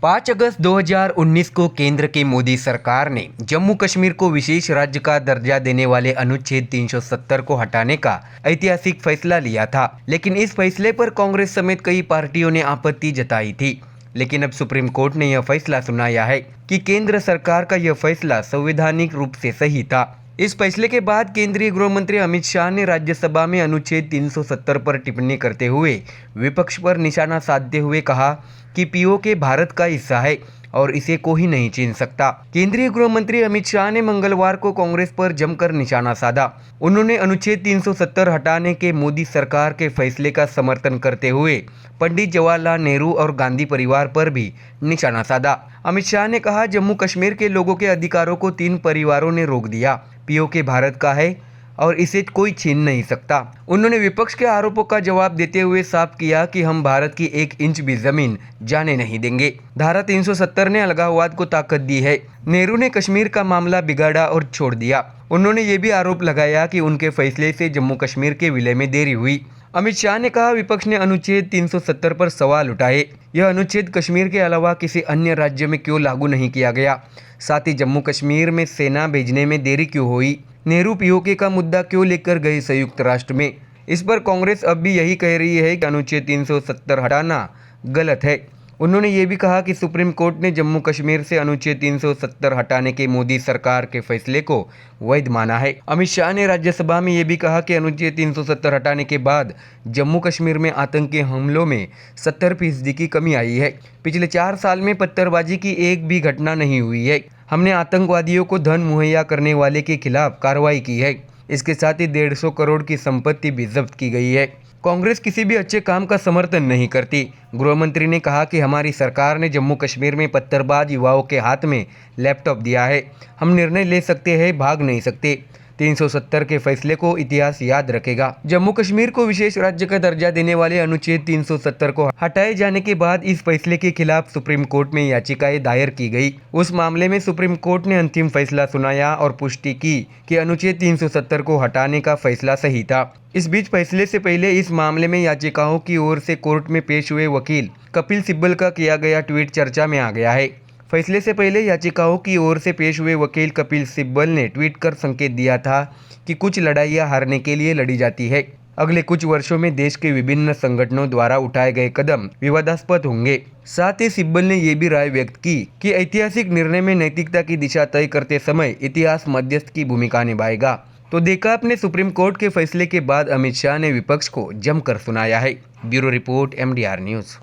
5 अगस्त 2019 को केंद्र की मोदी सरकार ने जम्मू कश्मीर को विशेष राज्य का दर्जा देने वाले अनुच्छेद 370 को हटाने का ऐतिहासिक फैसला लिया था। लेकिन इस फैसले पर कांग्रेस समेत कई पार्टियों ने आपत्ति जताई थी। लेकिन अब सुप्रीम कोर्ट ने यह फैसला सुनाया है कि केंद्र सरकार का यह फैसला संवैधानिक रूप से सही था। इस फैसले के बाद केंद्रीय गृह मंत्री अमित शाह ने राज्यसभा में अनुच्छेद 370 पर टिप्पणी करते हुए विपक्ष पर निशाना साधते हुए कहा कि पीओके भारत का हिस्सा है और इसे कोई नहीं छीन सकता। केंद्रीय गृह मंत्री अमित शाह ने मंगलवार को कांग्रेस पर जमकर निशाना साधा। उन्होंने अनुच्छेद 370 हटाने के मोदी सरकार के फैसले का समर्थन करते हुए पंडित जवाहरलाल नेहरू और गांधी परिवार पर भी निशाना साधा। अमित शाह ने कहा, जम्मू कश्मीर के लोगों के अधिकारों को 3 परिवारों ने रोक दिया। पीओके भारत का है और इसे कोई छीन नहीं सकता। उन्होंने विपक्ष के आरोपों का जवाब देते हुए साफ किया कि हम भारत की 1 इंच भी जमीन जाने नहीं देंगे। धारा 370 ने अलगाववाद को ताकत दी है। नेहरू ने कश्मीर का मामला बिगाड़ा और छोड़ दिया। उन्होंने ये भी आरोप लगाया कि उनके फैसले से जम्मू कश्मीर के विलय में देरी हुई। अमित शाह ने कहा, विपक्ष ने अनुच्छेद 370 पर सवाल उठाए। यह अनुच्छेद कश्मीर के अलावा किसी अन्य राज्य में क्यों लागू नहीं किया गया? साथ ही जम्मू कश्मीर में सेना भेजने में देरी क्यों हुई? नेहरू पीओके का मुद्दा क्यों लेकर गए संयुक्त राष्ट्र में? इस पर कांग्रेस अब भी यही कह रही है कि अनुच्छेद 370 हटाना गलत है। उन्होंने ये भी कहा कि सुप्रीम कोर्ट ने जम्मू कश्मीर से अनुच्छेद 370 हटाने के मोदी सरकार के फैसले को वैध माना है। अमित शाह ने राज्यसभा में ये भी कहा कि अनुच्छेद 370 हटाने के बाद जम्मू कश्मीर में आतंकी हमलों में 70% की कमी आई है। पिछले 4 साल में पत्थरबाजी की एक भी घटना नहीं हुई है। हमने आतंकवादियों को धन मुहैया करने वाले के खिलाफ कार्रवाई की है। इसके साथ ही 150 करोड़ की संपत्ति भी जब्त की गई है। कांग्रेस किसी भी अच्छे काम का समर्थन नहीं करती। गृह मंत्री ने कहा कि हमारी सरकार ने जम्मू कश्मीर में पत्थरबाज युवाओं के हाथ में लैपटॉप दिया है। हम निर्णय ले सकते हैं, भाग नहीं सकते। 370 के फैसले को इतिहास याद रखेगा। जम्मू कश्मीर को विशेष राज्य का दर्जा देने वाले अनुच्छेद 370 को हटाए जाने के बाद इस फैसले के खिलाफ सुप्रीम कोर्ट में याचिकाएं दायर की गई। उस मामले में सुप्रीम कोर्ट ने अंतिम फैसला सुनाया और पुष्टि की कि अनुच्छेद 370 को हटाने का फैसला सही था। इस बीच फैसले से पहले इस मामले में याचिकाओं की ओर से कोर्ट में पेश हुए वकील कपिल सिब्बल का किया गया ट्वीट चर्चा में आ गया है। फैसले से पहले याचिकाओं की ओर से पेश हुए वकील कपिल सिब्बल ने ट्वीट कर संकेत दिया था कि कुछ लड़ाइयां हारने के लिए लड़ी जाती है। अगले कुछ वर्षों में देश के विभिन्न संगठनों द्वारा उठाए गए कदम विवादास्पद होंगे। साथ ही सिब्बल ने यह भी राय व्यक्त की कि ऐतिहासिक निर्णय में नैतिकता की दिशा तय करते समय इतिहास मध्यस्थ की भूमिका निभाएगा। तो देखा आपने, सुप्रीम कोर्ट के फैसले के बाद अमित शाह ने विपक्ष को जमकर सुनाया है। Bureau report, MDR news.